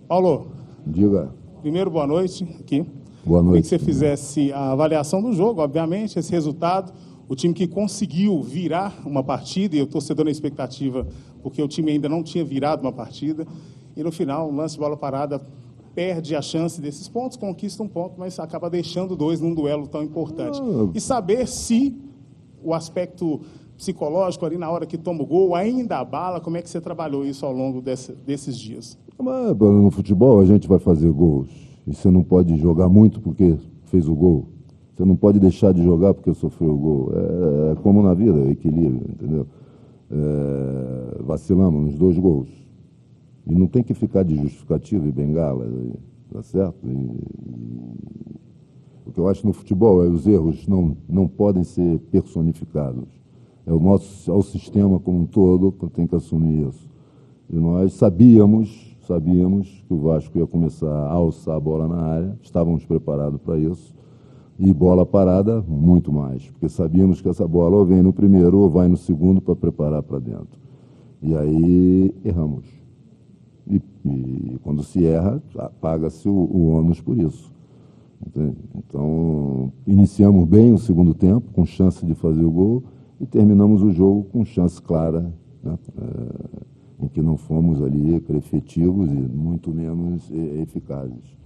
Paulo, Diga. primeiro, boa noite aqui. Boa noite. Queria que você fizesse a avaliação do jogo, obviamente, esse resultado. O time que conseguiu virar uma partida, e eu estou torcedor na expectativa, porque o time ainda não tinha virado uma partida. E no final, um lance de bola parada, perde a chance desses pontos, conquista um ponto, mas acaba deixando dois num duelo tão importante. E saber se o aspecto psicológico ali na hora que toma o gol ainda abala, como é que você trabalhou isso ao longo desses dias? Mas no futebol a gente vai fazer gols. E você não pode jogar muito porque fez o gol. Você não pode deixar de jogar porque sofreu o gol. É como na vida, é equilíbrio, entendeu? Vacilamos nos 2 gols. E não tem que ficar de justificativa e bengala, tá certo? O que eu acho no futebol é os erros não podem ser personificados. É o sistema como um todo que tem que assumir isso. E nós sabíamos que o Vasco ia começar a alçar a bola na área, estávamos preparados para isso. E bola parada, muito mais, porque sabíamos que essa bola ou vem no primeiro ou vai no segundo para preparar para dentro. E aí erramos. E quando se erra, paga-se o ônus por isso. Entende? Então, iniciamos bem o segundo tempo, com chance de fazer o gol, e terminamos o jogo com chance clara, né? Em que não fomos ali efetivos e muito menos eficazes.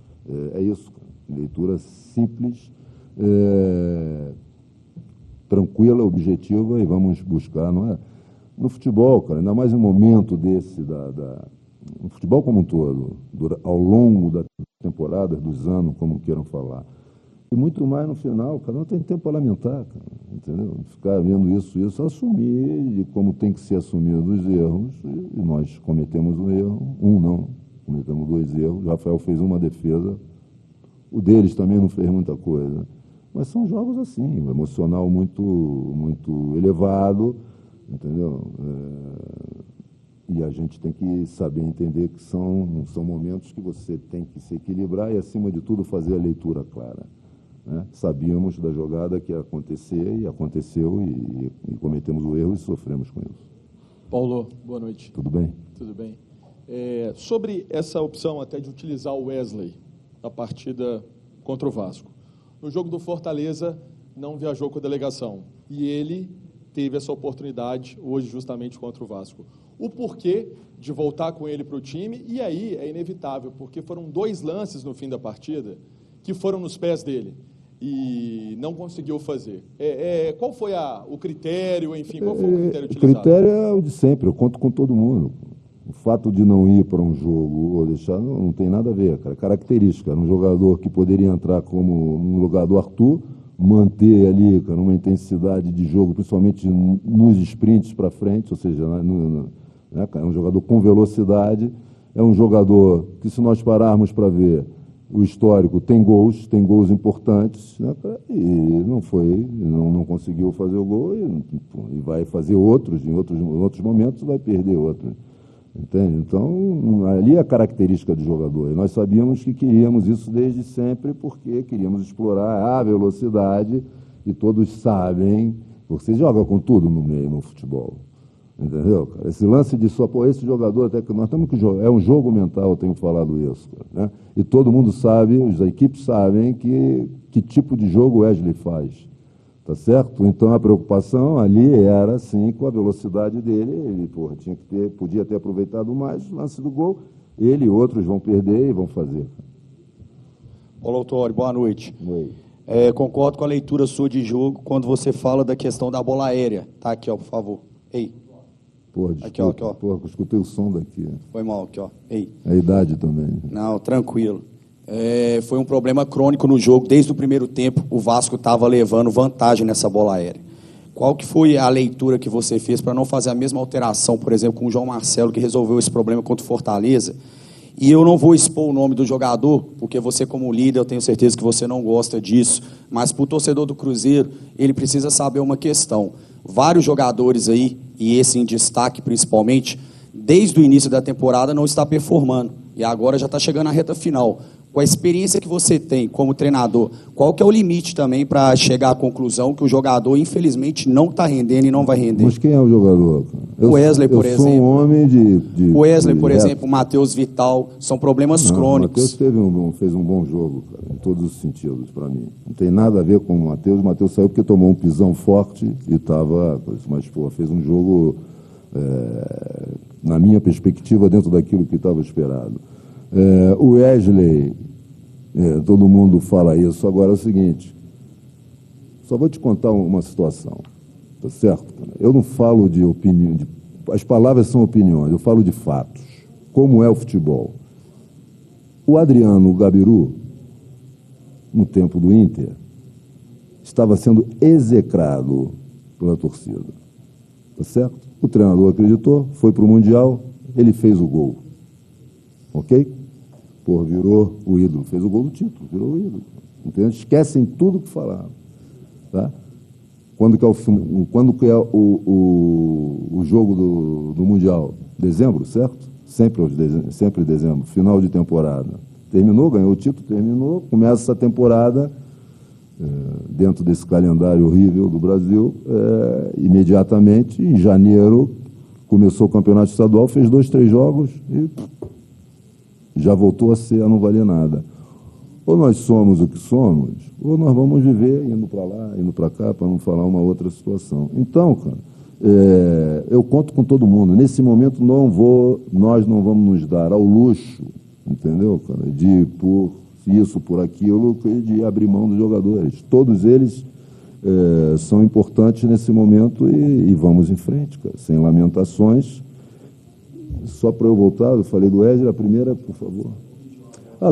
É isso, cara. Leitura simples, tranquila, objetiva, e vamos buscar, não é? No futebol, cara, ainda mais um momento desse, no futebol como um todo, ao longo da temporada, dos anos, como queiram falar, e muito mais no final, cara, não tem tempo para lamentar, cara, entendeu? Ficar vendo isso, assumir, e como tem que ser assumido os erros, e nós cometemos um erro, cometemos 2 erros, o Rafael fez uma defesa, o deles também não fez muita coisa, mas são jogos assim, um emocional muito, muito elevado, entendeu? E a gente tem que saber entender que são momentos que você tem que se equilibrar e, acima de tudo, fazer a leitura clara, né? Sabíamos da jogada que ia acontecer e aconteceu e cometemos o erro e sofremos com isso. Paulo, boa noite. Tudo bem? Tudo bem. Sobre essa opção até de utilizar o Wesley na partida contra o Vasco. No jogo do Fortaleza, não viajou com a delegação e ele teve essa oportunidade hoje justamente contra o Vasco. O porquê de voltar com ele para o time, e aí é inevitável, porque foram 2 lances no fim da partida que foram nos pés dele e não conseguiu fazer. Qual foi o critério, enfim, qual foi o critério utilizado? O critério é o de sempre, eu conto com todo mundo. O fato de não ir para um jogo ou deixar, não tem nada a ver, cara. Característica, era um jogador que poderia entrar como no lugar do Arthur, manter ali, cara, uma intensidade de jogo, principalmente nos sprints para frente, ou seja, é um jogador com velocidade, é um jogador que, se nós pararmos para ver o histórico, tem gols importantes, né, e não conseguiu fazer o gol e vai fazer outros, em outros momentos vai perder outros. Entende? Então, ali é a característica do jogador. E nós sabíamos que queríamos isso desde sempre, porque queríamos explorar a velocidade, e todos sabem, você joga com tudo no meio, no futebol. Entendeu, cara? Esse lance de esse jogador, até que nós temos que jogar, é um jogo mental, eu tenho falado isso, cara, né? E todo mundo sabe, as equipes sabem que tipo de jogo o Wesley faz. Tá certo? Então a preocupação ali era, sim, com a velocidade dele. Ele podia ter aproveitado mais o lance do gol. Ele e outros vão perder e vão fazer. Paulo Autori, boa noite. Oi. Concordo com a leitura sua de jogo quando você fala da questão da bola aérea. Tá aqui, ó, por favor. Ei. Porra, desculpa. Aqui, ó. Porra, eu escutei o som daqui. Foi mal, aqui, ó. Ei. A idade também. Não, tranquilo. Foi um problema crônico no jogo. Desde o primeiro tempo, o Vasco estava levando vantagem nessa bola aérea. Qual que foi a leitura que você fez para não fazer a mesma alteração, por exemplo, com o João Marcelo, que resolveu esse problema contra o Fortaleza? E eu não vou expor o nome do jogador, porque você, como líder, eu tenho certeza que você não gosta disso, mas para o torcedor do Cruzeiro, ele precisa saber uma questão. Vários jogadores aí, e esse em destaque principalmente, desde o início da temporada não está performando, e agora já está chegando à reta final. com a experiência que você tem como treinador, qual que é o limite também para chegar à conclusão que o jogador, infelizmente, não está rendendo e não vai render? Mas quem é o jogador? O Wesley, por exemplo. Eu sou um homem de o Wesley, por reto. exemplo, o Matheus Vital, são problemas crônicos. O Matheus fez um bom jogo, cara, em todos os sentidos, para mim. Não tem nada a ver com o Matheus. O Matheus saiu porque tomou um pisão forte e estava... Mas, pô, fez um jogo, na minha perspectiva, dentro daquilo que estava esperado. O Wesley, todo mundo fala isso. Agora é o seguinte, só vou te contar uma situação, tá certo? Eu não falo de opinião, as palavras são opiniões, eu falo de fatos, como é o futebol. O Adriano Gabiru, no tempo do Inter, estava sendo execrado pela torcida, tá certo? O treinador acreditou, foi para o Mundial, ele fez o gol, ok? Pô, virou o ídolo, fez o gol do título, virou o ídolo. Entendeu? Esquecem tudo que falaram. Tá? Quando que é o jogo do Mundial? Dezembro, certo? Sempre dezembro, final de temporada. Terminou, ganhou o título, terminou, começa essa temporada, dentro desse calendário horrível do Brasil, imediatamente, em janeiro, começou o campeonato estadual, fez 2, 3 jogos e... já voltou a não valer nada. Ou nós somos o que somos, ou nós vamos viver indo para lá, indo para cá, para não falar uma outra situação. Então, cara, eu conto com todo mundo. Nesse momento, nós não vamos nos dar ao luxo, entendeu, cara, de por isso, por aquilo, de abrir mão dos jogadores. Todos eles são importantes nesse momento e vamos em frente, cara, sem lamentações. Só para eu voltar, eu falei do Wesley, a primeira, por favor.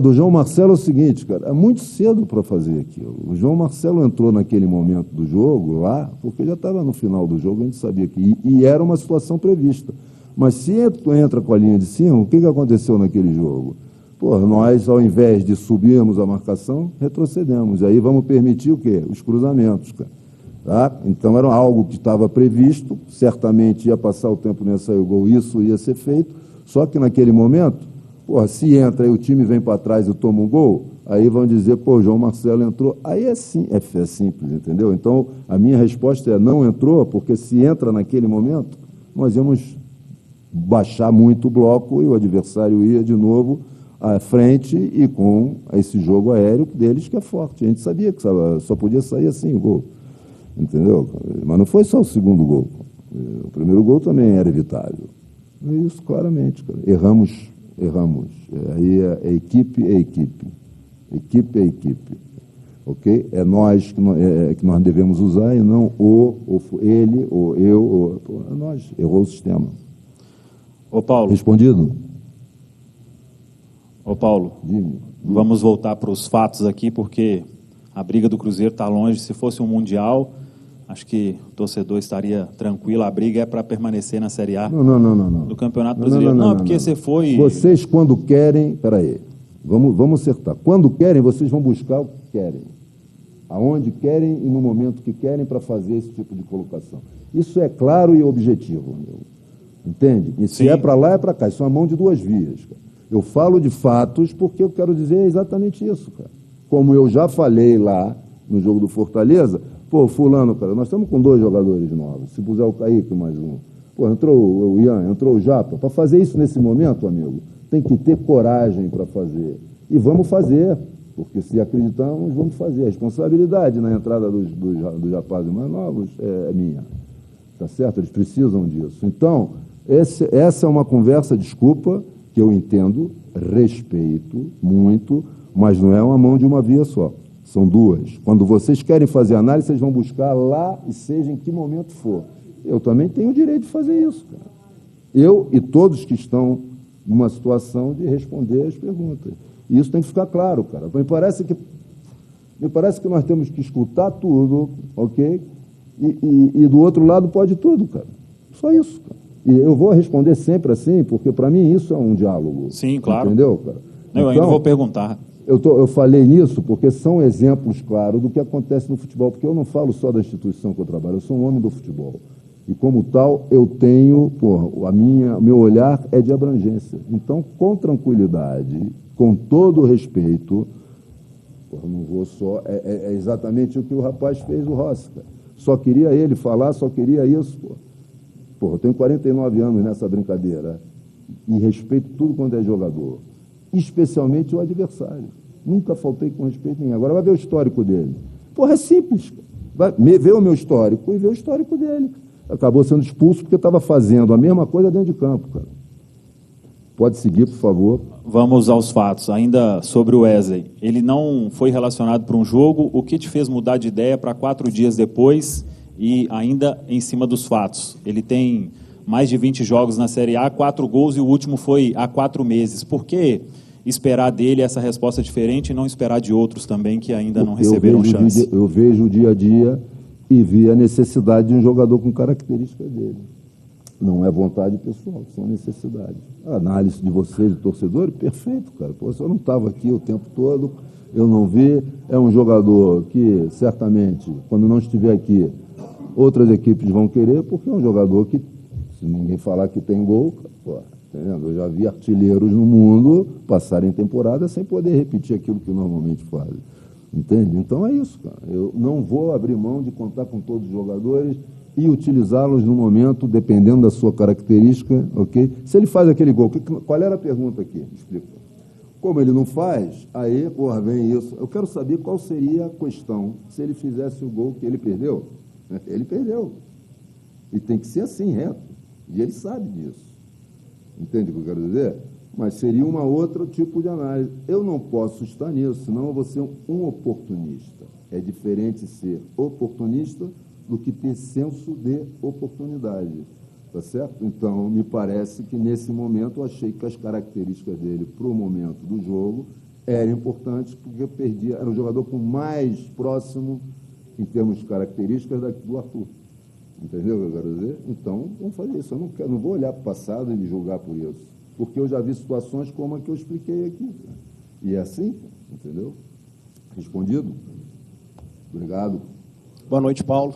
Do João Marcelo é o seguinte, cara, é muito cedo para fazer aquilo. O João Marcelo entrou naquele momento do jogo lá, porque já estava no final do jogo, a gente sabia que... E era uma situação prevista. Mas se entra com a linha de cima, o que aconteceu naquele jogo? Pô, nós, ao invés de subirmos a marcação, retrocedemos. E aí vamos permitir o quê? Os cruzamentos, cara. Tá? Então era algo que estava previsto, certamente ia passar o tempo, não ia sair o gol, isso ia ser feito, só que naquele momento, porra, se entra e o time vem para trás e toma um gol, aí vão dizer, pô, o João Marcelo entrou, aí é simples, entendeu? Então a minha resposta é não entrou, porque se entra naquele momento, nós íamos baixar muito o bloco e o adversário ia de novo à frente e com esse jogo aéreo deles que é forte. A gente sabia que só podia sair assim o gol. Entendeu? Mas não foi só o segundo gol. O primeiro gol também era evitável. Isso, claramente, cara. Erramos. Aí é equipe. Equipe é equipe. Ok? É nós que nós devemos usar e não ele, ou eu, é nós. Errou o sistema. Ô, Paulo. Respondido? Ô, Paulo, vamos voltar para os fatos aqui, porque a briga do Cruzeiro está longe. Se fosse um Mundial, acho que o torcedor estaria tranquilo. A briga é para permanecer na Série A do Campeonato Brasileiro. Não, porque você foi... Vocês, quando querem... Peraí, vamos acertar. Quando querem, vocês vão buscar o que querem. Aonde querem e no momento que querem para fazer esse tipo de colocação. Isso é claro e objetivo, meu. Entende? E se é para lá, é para cá. Isso é uma mão de duas vias, cara. Eu falo de fatos porque eu quero dizer exatamente isso, cara. Como eu já falei lá no jogo do Fortaleza, pô, fulano, cara, nós estamos com 2 jogadores novos. Se puser o Kaique mais um. Pô, entrou o Ian, entrou o Japa. Para fazer isso nesse momento, amigo, tem que ter coragem para fazer. E vamos fazer, porque se acreditamos, vamos fazer. A responsabilidade na entrada dos rapazes mais novos é minha. Tá certo? Eles precisam disso. Então, essa é uma conversa, desculpa, que eu entendo, respeito muito, mas não é uma mão de uma via só. São 2. Quando vocês querem fazer análise, vocês vão buscar lá e seja em que momento for. Eu também tenho o direito de fazer isso, cara. Eu e todos que estão numa situação de responder as perguntas. E isso tem que ficar claro, cara. Me parece que nós temos que escutar tudo, ok? E do outro lado pode tudo, cara. Só isso, cara. E eu vou responder sempre assim, porque para mim isso é um diálogo. Sim, claro. Entendeu, cara? Eu ainda vou perguntar. Eu falei nisso porque são exemplos claros do que acontece no futebol, porque eu não falo só da instituição que eu trabalho, eu sou um homem do futebol. E, como tal, eu tenho, meu olhar é de abrangência. Então, com tranquilidade, com todo o respeito, não vou só... É exatamente o que o rapaz fez, o Rossi, cara. Só queria ele falar, só queria isso, eu tenho 49 anos nessa brincadeira e respeito tudo quando é jogador, especialmente o adversário. Nunca faltei com respeito nenhum. Agora vai ver o histórico dele. É simples. Vai ver o meu histórico e ver o histórico dele. Acabou sendo expulso porque estava fazendo a mesma coisa dentro de campo, cara. Pode seguir, por favor. Vamos aos fatos. Ainda sobre o Wesley. Ele não foi relacionado para um jogo. O que te fez mudar de ideia para 4 dias depois e ainda em cima dos fatos? Ele tem mais de 20 jogos na Série A, 4 gols e o último foi há 4 meses. Por que esperar dele essa resposta diferente e não esperar de outros também que ainda não receberam chance? Eu vejo o dia a dia e vi a necessidade de um jogador com características dele. Não é vontade pessoal, são necessidades. A análise de vocês, de torcedores, perfeito, cara. Eu não estava aqui o tempo todo, eu não vi. É um jogador que, certamente, quando não estiver aqui, outras equipes vão querer, porque é um jogador que, se ninguém falar que tem gol, entendeu? Eu já vi artilheiros no mundo passarem temporada sem poder repetir aquilo que normalmente fazem. Entende? Então é isso, cara. Eu não vou abrir mão de contar com todos os jogadores e utilizá-los no momento, dependendo da sua característica, ok? Se ele faz aquele gol, qual era a pergunta aqui? Explica. Como ele não faz, aí, vem isso. Eu quero saber qual seria a questão se ele fizesse o gol que ele perdeu. Ele perdeu. E tem que ser assim, reto. E ele sabe disso. Entende o que eu quero dizer? Mas seria uma outra tipo de análise. Eu não posso estar nisso, senão eu vou ser um oportunista. É diferente ser oportunista do que ter senso de oportunidade. Tá certo? Então, me parece que nesse momento eu achei que as características dele para o momento do jogo eram importantes, porque eu perdia, era o jogador com mais próximo, em termos de características, do Arthur. Entendeu o que eu quero dizer? Então, vamos fazer isso. Eu não vou olhar para o passado e me julgar por isso, porque eu já vi situações como a que eu expliquei aqui. E é assim, entendeu? Respondido? Obrigado. Boa noite, Paulo.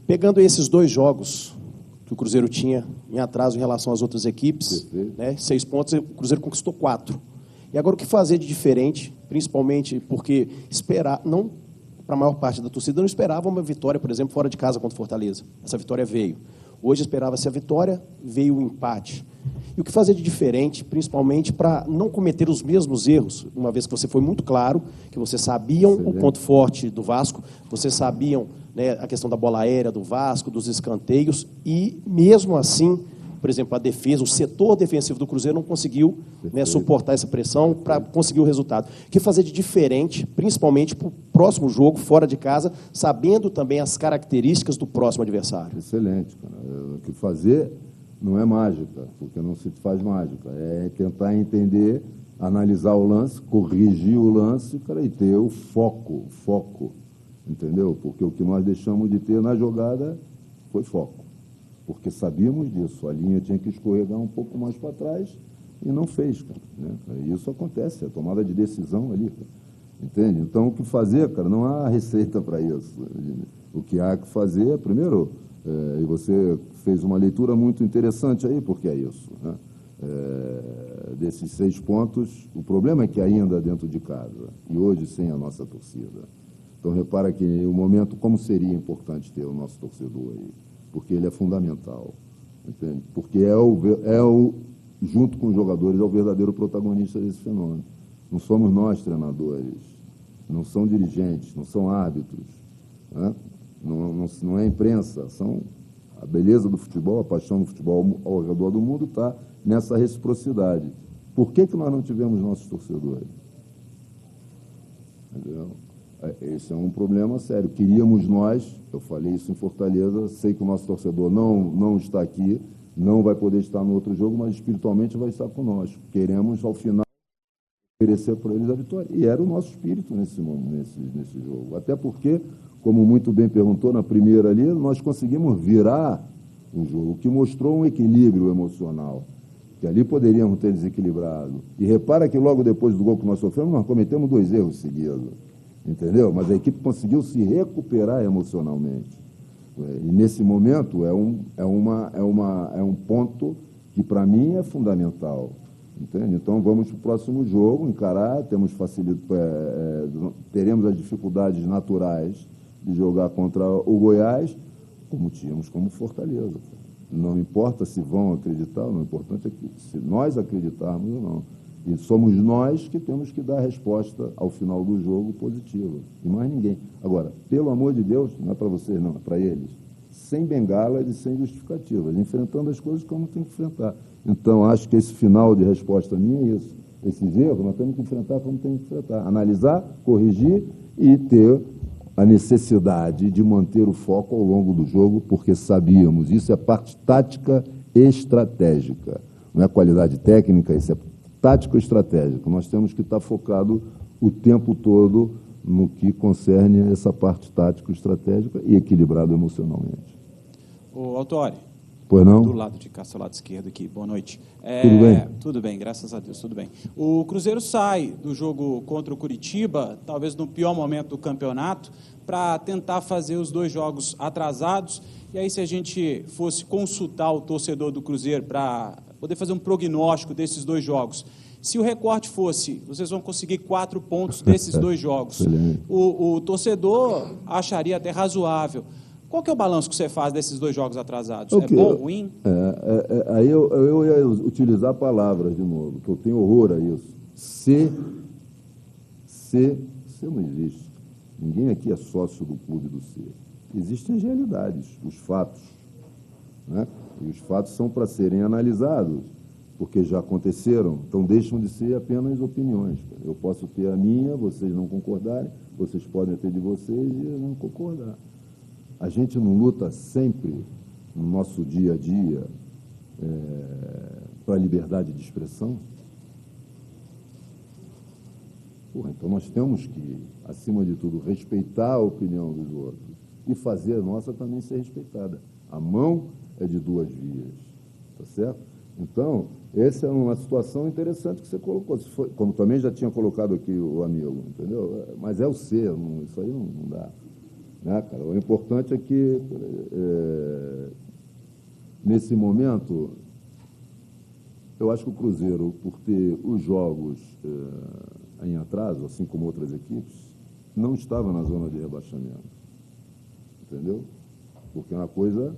Pegando esses 2 jogos que o Cruzeiro tinha em atraso em relação às outras equipes, né, 6 pontos, o Cruzeiro conquistou 4. E agora o que fazer de diferente, principalmente porque não, para a maior parte da torcida, não esperava uma vitória, por exemplo, fora de casa contra o Fortaleza. Essa vitória veio. Hoje esperava-se a vitória, veio o empate. E o que fazer de diferente, principalmente para não cometer os mesmos erros, uma vez que você foi muito claro, que vocês sabiam o ponto forte do Vasco, vocês sabiam, né, a questão da bola aérea do Vasco, dos escanteios, e mesmo assim, por exemplo, a defesa, o setor defensivo do Cruzeiro não conseguiu, né, suportar essa pressão para conseguir o resultado. O que fazer de diferente, principalmente para o próximo jogo, fora de casa, sabendo também as características do próximo adversário? Excelente, cara. O que fazer não é mágica, porque não se faz mágica. É tentar entender, analisar o lance, corrigir o lance, cara, e ter o foco, entendeu? Porque o que nós deixamos de ter na jogada foi foco. Porque sabíamos disso, a linha tinha que escorregar um pouco mais para trás e não fez, cara, né? Isso acontece, é a tomada de decisão ali, cara. Entende? Então, o que fazer, cara, não há receita para isso. O que há que fazer é, primeiro, e você fez uma leitura muito interessante aí, porque é isso, né? Desses 6 pontos, o problema é que ainda dentro de casa, e hoje sem a nossa torcida. Então, repara que o momento, como seria importante ter o nosso torcedor aí, porque ele é fundamental, entende? Porque junto com os jogadores, é o verdadeiro protagonista desse fenômeno. Não somos nós treinadores, não são dirigentes, não são árbitros, né? Não é imprensa, são a beleza do futebol, a paixão do futebol ao redor do mundo está nessa reciprocidade. Por que nós não tivemos nossos torcedores? Entendeu? Esse é um problema sério. Queríamos nós, eu falei isso em Fortaleza, sei que o nosso torcedor não está aqui, não vai poder estar no outro jogo, mas espiritualmente vai estar conosco. Queremos, ao final, oferecer para eles a vitória. E era o nosso espírito nesse jogo. Até porque, como muito bem perguntou na primeira ali, nós conseguimos virar o jogo, que mostrou um equilíbrio emocional, que ali poderíamos ter desequilibrado. E repara que logo depois do gol que nós sofremos, nós cometemos 2 erros seguidos. Entendeu? Mas a equipe conseguiu se recuperar emocionalmente. E nesse momento é um ponto que para mim é fundamental. Entende? Então vamos para o próximo jogo, encarar, teremos as dificuldades naturais de jogar contra o Goiás, como tínhamos como Fortaleza. Não importa se vão acreditar, o importante é que se nós acreditarmos ou não. E somos nós que temos que dar a resposta ao final do jogo positiva, e mais ninguém. Agora, pelo amor de Deus, não é para vocês não, é para eles, sem bengalas e sem justificativas, enfrentando as coisas como tem que enfrentar. Então, acho que esse final de resposta minha é isso. Esses erros nós temos que enfrentar como tem que enfrentar. Analisar, corrigir e ter a necessidade de manter o foco ao longo do jogo, porque sabíamos, isso é parte tática e estratégica. Não é qualidade técnica, isso é tático e estratégico. Nós temos que estar focado o tempo todo no que concerne essa parte tático estratégica e equilibrado emocionalmente. Ô, Autori. Pois não? Do lado de cá, seu lado esquerdo aqui. Boa noite. Tudo bem? Tudo bem, graças a Deus, tudo bem. O Cruzeiro sai do jogo contra o Curitiba, talvez no pior momento do campeonato, para tentar fazer os 2 jogos atrasados. E aí, se a gente fosse consultar o torcedor do Cruzeiro para poder fazer um prognóstico desses 2 jogos, se o recorte fosse, vocês vão conseguir 4 pontos desses 2 jogos, o torcedor acharia até razoável. Qual que é o balanço que você faz desses 2 jogos atrasados? É bom, ruim? Aí eu ia utilizar palavras de novo, que eu tenho horror a isso. Se não existe. Ninguém aqui é sócio do clube do C. Existem as realidades, os fatos. Né? E os fatos são para serem analisados, porque já aconteceram, então deixam de ser apenas opiniões. Eu posso ter a minha, vocês não concordarem, vocês podem ter de vocês e eu não concordar. A gente não luta sempre, no nosso dia a dia, para a liberdade de expressão? Então nós temos que, acima de tudo, respeitar a opinião dos outros e fazer a nossa também ser respeitada. A mão é de 2 vias, tá certo? Então, essa é uma situação interessante que você colocou, como também já tinha colocado aqui o amigo, entendeu? Mas é o ser, isso aí não dá. Né, cara? O importante é que, nesse momento, eu acho que o Cruzeiro, por ter os jogos em atraso, assim como outras equipes, não estava na zona de rebaixamento. Entendeu? Porque é uma coisa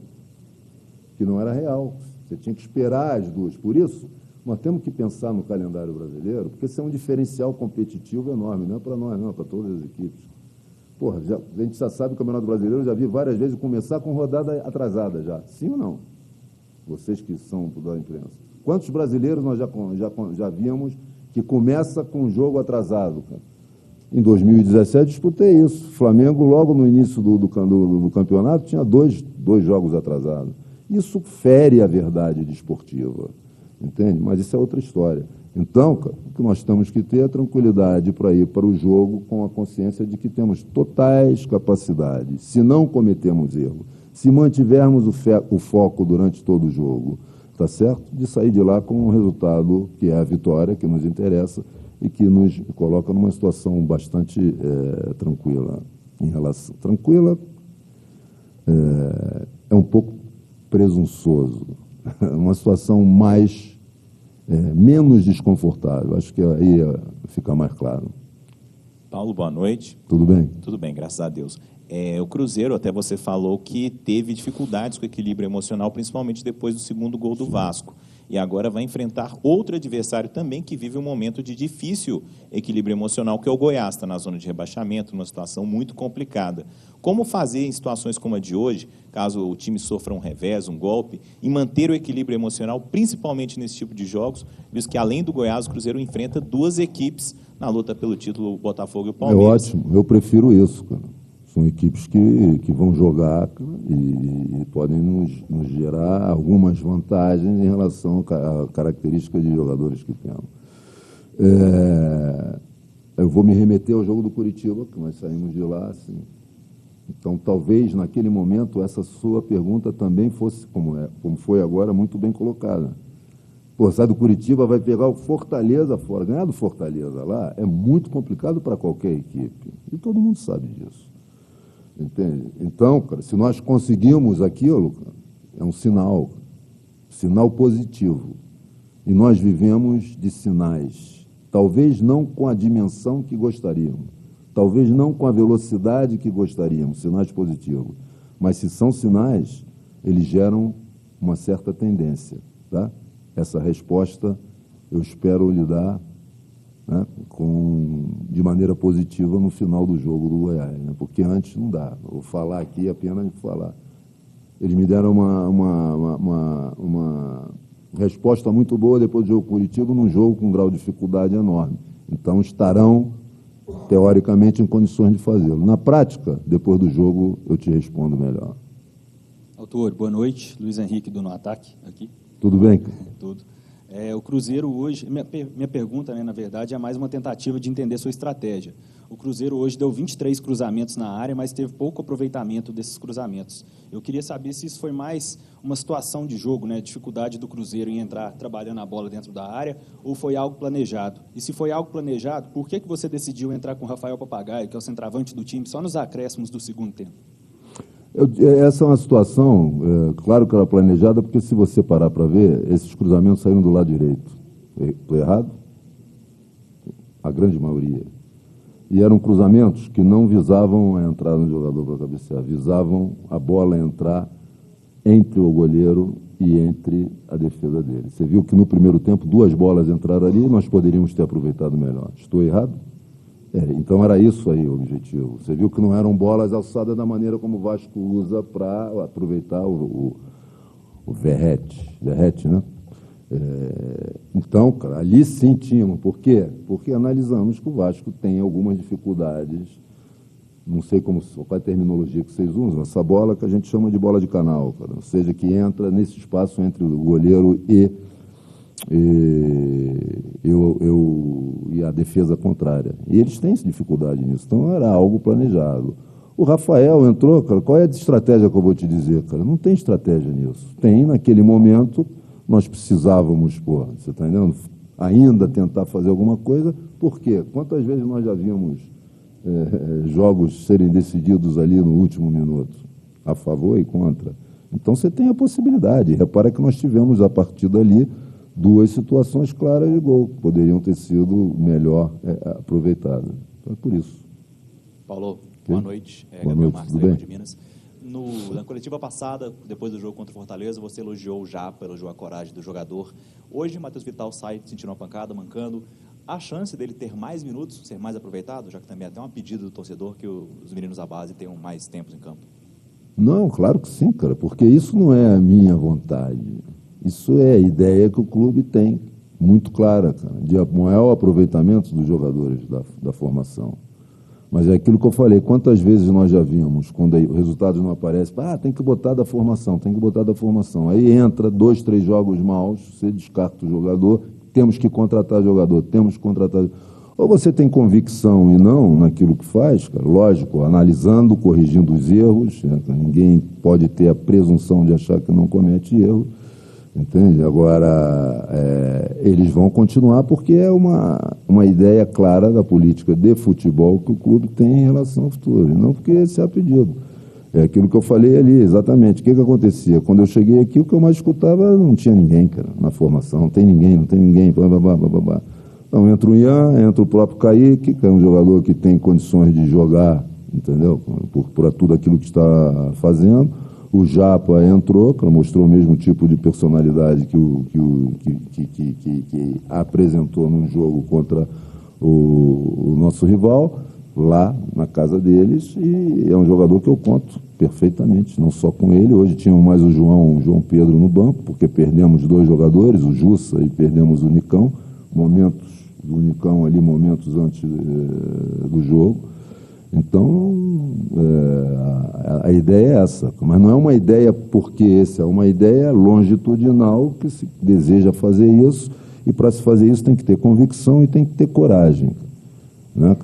que não era real. Você tinha que esperar as 2. Por isso, nós temos que pensar no calendário brasileiro, porque esse é um diferencial competitivo enorme, não é para nós, não, é para todas as equipes. Porra, a gente já sabe que o Campeonato Brasileiro, eu já vi várias vezes começar com rodada atrasada já. Sim ou não? Vocês que são da imprensa. Quantos brasileiros nós já vimos que começa com um jogo atrasado? Cara? Em 2017 disputei isso. Flamengo, logo no início do campeonato, tinha dois jogos atrasados. Isso fere a verdade desportiva, entende? Mas isso é outra história. Então, cara, o que nós temos que ter é tranquilidade para ir para o jogo com a consciência de que temos totais capacidades, se não cometemos erro, se mantivermos o foco durante todo o jogo, tá certo? De sair de lá com um resultado que é a vitória, que nos interessa e que nos coloca numa situação bastante tranquila. Em relação tranquila, é um pouco presunçoso, uma situação menos desconfortável. Acho que aí fica mais claro. Paulo, boa noite. Tudo bem? Tudo bem, graças a Deus. O Cruzeiro, até você falou que teve dificuldades com o equilíbrio emocional, principalmente depois do segundo gol do Vasco. E agora vai enfrentar outro adversário também que vive um momento de difícil equilíbrio emocional, que é o Goiás, está na zona de rebaixamento, numa situação muito complicada. Como fazer em situações como a de hoje, caso o time sofra um revés, um golpe, e manter o equilíbrio emocional, principalmente nesse tipo de jogos, visto que além do Goiás, o Cruzeiro enfrenta 2 equipes na luta pelo título, o Botafogo e o Palmeiras. É ótimo, eu prefiro isso, cara. São equipes que vão jogar e podem nos gerar algumas vantagens em relação à característica de jogadores que temos. Eu vou me remeter ao jogo do Curitiba, que nós saímos de lá. Assim. Então, talvez, naquele momento, essa sua pergunta também fosse, como foi agora, muito bem colocada. Pô, sai do Curitiba, vai pegar o Fortaleza fora. Ganhar do Fortaleza lá é muito complicado para qualquer equipe. E todo mundo sabe disso. Entende? Então, cara, se nós conseguimos aquilo, cara, é um sinal positivo. E nós vivemos de sinais. Talvez não com a dimensão que gostaríamos, talvez não com a velocidade que gostaríamos, sinais positivos. Mas se são sinais, eles geram uma certa tendência. Tá? Essa resposta eu espero lhe dar, né, de maneira positiva no final do jogo do Goiás, né? Porque antes não dá. Eu vou falar aqui apenas de falar. Eles me deram uma resposta muito boa depois do jogo Curitiba, num jogo com um grau de dificuldade enorme. Então estarão, teoricamente, em condições de fazê-lo. Na prática, depois do jogo, eu te respondo melhor. Autor, boa noite. Luiz Henrique do No Ataque, aqui. Tudo bem? Tudo. O Cruzeiro hoje, minha pergunta, né, na verdade, é mais uma tentativa de entender sua estratégia. O Cruzeiro hoje deu 23 cruzamentos na área, mas teve pouco aproveitamento desses cruzamentos. Eu queria saber se isso foi mais uma situação de jogo, né, dificuldade do Cruzeiro em entrar trabalhando a bola dentro da área, ou foi algo planejado? E se foi algo planejado, por que você decidiu entrar com o Rafael Papagaio, que é o centroavante do time, só nos acréscimos do segundo tempo? Essa é uma situação, claro que era planejada, porque se você parar para ver, esses cruzamentos saíram do lado direito. Estou errado? A grande maioria. E eram cruzamentos que não visavam a entrada no jogador para cabecear, visavam a bola entrar entre o goleiro e entre a defesa dele. Você viu que no primeiro tempo 2 bolas entraram ali e nós poderíamos ter aproveitado melhor. Estou errado? Então era isso aí o objetivo. Você viu que não eram bolas alçadas da maneira como o Vasco usa para aproveitar o Verrete, né? Então, cara, ali sim tínhamos. Por quê? Porque analisamos que o Vasco tem algumas dificuldades, não sei qual é a terminologia que vocês usam, essa bola que a gente chama de bola de canal, cara, ou seja, que entra nesse espaço entre o goleiro e a defesa contrária. E eles têm dificuldade nisso, então era algo planejado. O Rafael entrou, cara, qual é a estratégia que eu vou te dizer, cara? Não tem estratégia nisso. Tem, naquele momento, nós precisávamos, você está entendendo? Ainda tentar fazer alguma coisa, por quê? Quantas vezes nós já vimos jogos serem decididos ali no último minuto, a favor e contra? Então você tem a possibilidade. Repara que nós tivemos, a partir dali, 2 situações claras de gol, que poderiam ter sido melhor aproveitadas. Então é por isso. Paulo, boa noite. Boa noite, Marques, tudo bem? de Minas. Na coletiva passada, depois do jogo contra o Fortaleza, você elogiou o Japa, elogiou a coragem do jogador. Hoje, o Matheus Vital sai sentindo uma pancada, mancando. A chance dele ter mais minutos, ser mais aproveitado, já que também é até uma pedida do torcedor que os meninos da base tenham mais tempos em campo? Não, claro que sim, cara, porque isso não é a minha vontade. Isso é a ideia que o clube tem, muito clara, cara, de maior aproveitamento dos jogadores da formação. Mas é aquilo que eu falei, quantas vezes nós já vimos, quando o resultado não aparece, tem que botar da formação, tem que botar da formação. Aí entra 2, 3 jogos maus, você descarta o jogador, temos que contratar jogador, temos que contratar... Ou você tem convicção e não naquilo que faz, cara, lógico, analisando, corrigindo os erros, ninguém pode ter a presunção de achar que não comete erro, entende? Agora, eles vão continuar porque é uma ideia clara da política de futebol que o clube tem em relação ao futuro, e não porque esse é a pedido. É aquilo que eu falei ali, exatamente. O que acontecia? Quando eu cheguei aqui, o que eu mais escutava, não tinha ninguém, cara, na formação, não tem ninguém, blá, blá, blá, blá, blá. Então, entra o Ian, entra o próprio Kaique, que é um jogador que tem condições de jogar, entendeu? Por tudo aquilo que está fazendo. O Japa entrou, mostrou o mesmo tipo de personalidade que apresentou num jogo contra o nosso rival, lá na casa deles, e é um jogador que eu conto perfeitamente, não só com ele. Hoje tínhamos mais o João Pedro no banco, porque perdemos 2 jogadores, o Jussa e perdemos o Nicão, momentos do Nicão ali, momentos antes do jogo. Então, a ideia é essa, mas não é uma ideia porque é uma ideia longitudinal que se deseja fazer isso, e para se fazer isso tem que ter convicção e tem que ter coragem, né?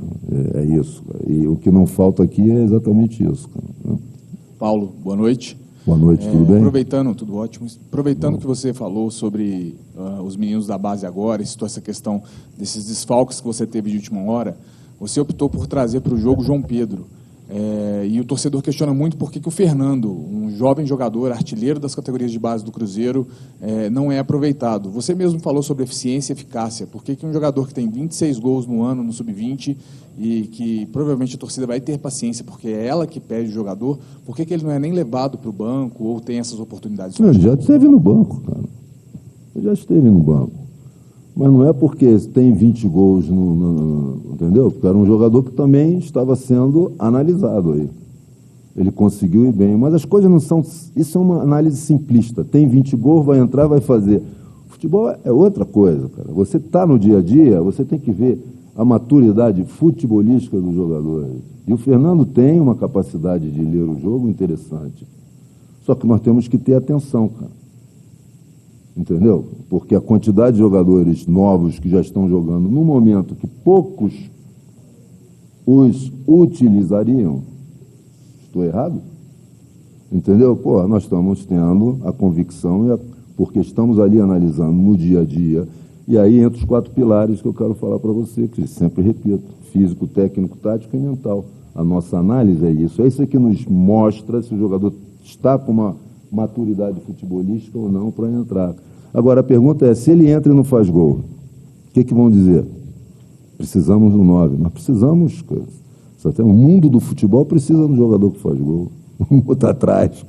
É isso, e o que não falta aqui é exatamente isso, né? Paulo, boa noite. Boa noite, tudo bem? Tudo ótimo. Aproveitando que você falou sobre os meninos da base agora, e citou essa questão desses desfalques que você teve de última hora, você optou por trazer para o jogo João Pedro. E o torcedor questiona muito por que o Fernando, um jovem jogador, artilheiro das categorias de base do Cruzeiro, não é aproveitado. Você mesmo falou sobre eficiência e eficácia. Por que um jogador que tem 26 gols no ano, no Sub-20, e que provavelmente a torcida vai ter paciência, porque é ela que pede o jogador, por que ele não é nem levado para o banco ou tem essas oportunidades? Não, ele já esteve no banco, cara. Ele já esteve no banco. Mas não é porque tem 20 gols, entendeu? Porque era um jogador que também estava sendo analisado aí. Ele conseguiu ir bem. Mas as coisas não são... Isso é uma análise simplista. Tem 20 gols, vai entrar, vai fazer. Futebol é outra coisa, cara. Você está no dia a dia, você tem que ver a maturidade futebolística do jogador. E o Fernando tem uma capacidade de ler o jogo interessante. Só que nós temos que ter atenção, cara. Entendeu? Porque a quantidade de jogadores novos que já estão jogando no momento que poucos os utilizariam, estou errado? Entendeu? Pô, nós estamos tendo a convicção, porque estamos ali analisando no dia a dia, e aí entra os 4 pilares que eu quero falar para você, que sempre repito: físico, técnico, tático e mental. A nossa análise é isso. É isso que nos mostra se o jogador está com uma maturidade futebolística ou não para entrar. Agora, a pergunta é, se ele entra e não faz gol, o que vão dizer? Precisamos do 9. Nós precisamos, cara. O mundo do futebol precisa de um jogador que faz gol. Um outro atrás,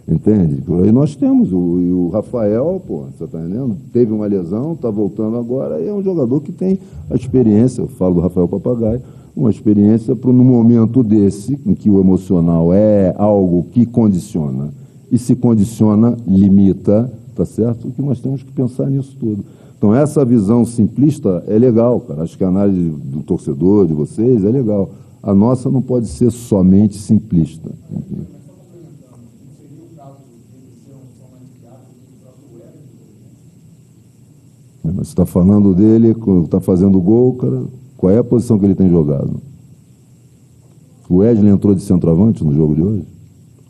entende? Aí nós temos o Rafael, pô, você está entendendo? Teve uma lesão, está voltando agora, e é um jogador que tem a experiência, eu falo do Rafael Papagaio, uma experiência para no momento desse, em que o emocional é algo que condiciona, e se condiciona, limita, tá certo? O que nós temos que pensar nisso tudo. Então, essa visão simplista é legal, cara. Acho que a análise do torcedor, de vocês, é legal. A nossa não pode ser somente simplista. Mas você está falando dele, está fazendo gol, cara, qual é a posição que ele tem jogado? O Wesley entrou de centroavante no jogo de hoje?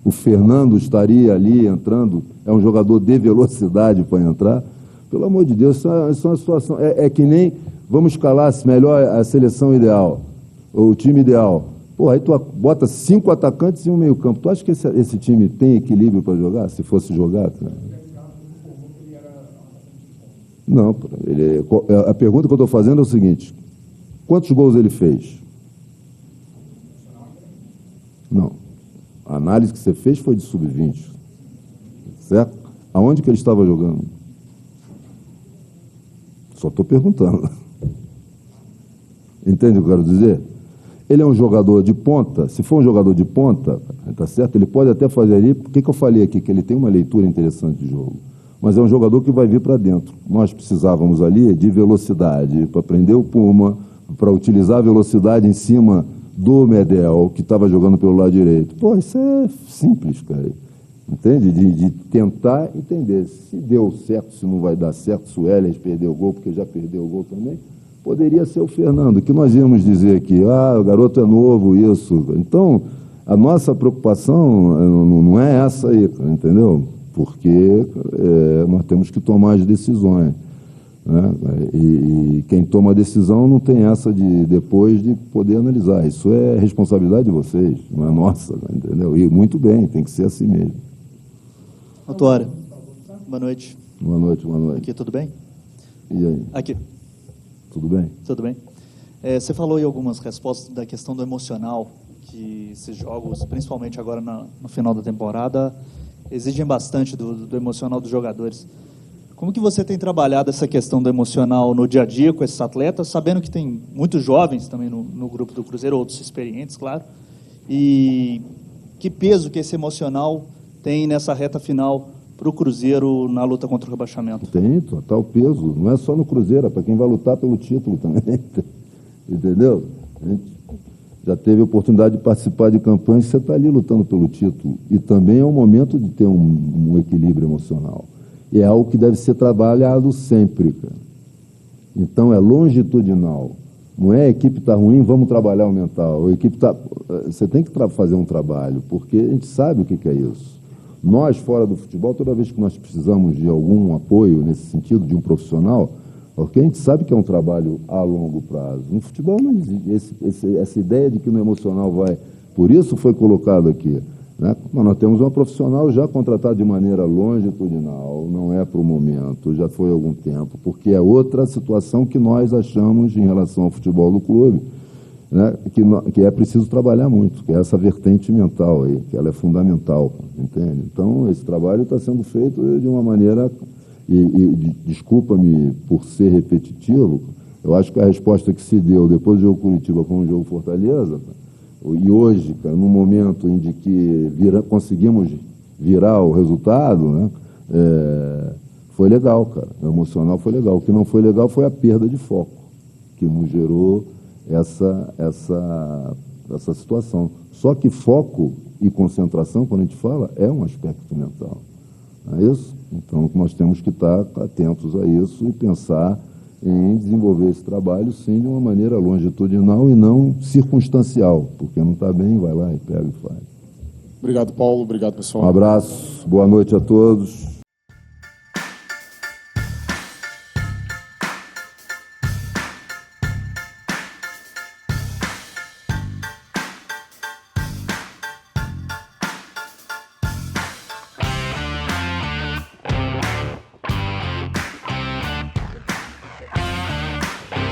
O Fernando estaria ali entrando, é um jogador de velocidade para entrar? Pelo amor de Deus, isso é uma situação... É que nem vamos escalar melhor a seleção ideal, ou o time ideal. Pô, aí tu bota 5 atacantes e um meio campo. Tu acha que esse time tem equilíbrio para jogar, se fosse jogar, cara? Não, a pergunta que eu estou fazendo é o seguinte: quantos gols ele fez? Não. A análise que você fez foi de sub-20, certo? Aonde que ele estava jogando? Só estou perguntando. Entende o que eu quero dizer? Ele é um jogador de ponta. Se for um jogador de ponta, tá certo? Ele pode até fazer ali. Por que eu falei aqui que ele tem uma leitura interessante de jogo? Mas é um jogador que vai vir para dentro. Nós precisávamos ali de velocidade para prender o Puma, para utilizar a velocidade em cima do Medel, que estava jogando pelo lado direito. Pô, isso é simples, cara. Entende? De tentar entender se deu certo, se não vai dar certo, se o Elis perdeu o gol, porque já perdeu o gol também. Poderia ser o Fernando, que nós íamos dizer aqui, o garoto é novo, isso. Então, a nossa preocupação não é essa aí, entendeu? Porque nós temos que tomar as decisões, né? E quem toma a decisão não tem essa de depois de poder analisar. Isso é responsabilidade de vocês, não é nossa, entendeu? E muito bem, tem que ser assim mesmo. Autora, boa noite. Boa noite, boa noite. Aqui, tudo bem? E aí? Aqui. Tudo bem? Tudo bem. Você falou aí algumas respostas da questão do emocional, que esses jogos, principalmente agora no final da temporada, exigem bastante do emocional dos jogadores. Como que você tem trabalhado essa questão do emocional no dia a dia com esses atletas, sabendo que tem muitos jovens também no grupo do Cruzeiro, outros experientes, claro, e que peso que esse emocional tem nessa reta final para o Cruzeiro na luta contra o rebaixamento? Tem total peso, não é só no Cruzeiro, é para quem vai lutar pelo título também, entendeu? A gente já teve a oportunidade de participar de campanhas que você está ali lutando pelo título, e também é um momento de ter um equilíbrio emocional, e é algo que deve ser trabalhado sempre, cara. Então é longitudinal, não é a equipe está ruim, vamos trabalhar o mental, a equipe tá, você tem que fazer um trabalho, porque a gente sabe o que é isso. Nós, fora do futebol, toda vez que nós precisamos de algum apoio nesse sentido, de um profissional, porque a gente sabe que é um trabalho a longo prazo. No futebol não existe essa ideia de que no emocional vai Por isso foi colocado aqui. Né? Mas nós temos uma profissional já contratada de maneira longitudinal, não é para o momento, já foi há algum tempo, porque é outra situação que nós achamos em relação ao futebol do clube, né? Que é preciso trabalhar muito, que é essa vertente mental aí, que ela é fundamental, entende? Então, esse trabalho está sendo feito de uma maneira, desculpa-me por ser repetitivo, eu acho que a resposta que se deu depois do jogo Curitiba com o jogo Fortaleza, e hoje, cara, no momento em que conseguimos virar o resultado, né, foi legal, cara. O emocional foi legal. O que não foi legal foi a perda de foco, que nos gerou essa situação. Só que foco e concentração, quando a gente fala, é um aspecto mental. Não é isso? Então, nós temos que estar atentos a isso e pensar em desenvolver esse trabalho, sim, de uma maneira longitudinal e não circunstancial, porque não está bem, vai lá e pega e faz. Obrigado, Paulo. Obrigado, pessoal. Um abraço, boa noite a todos.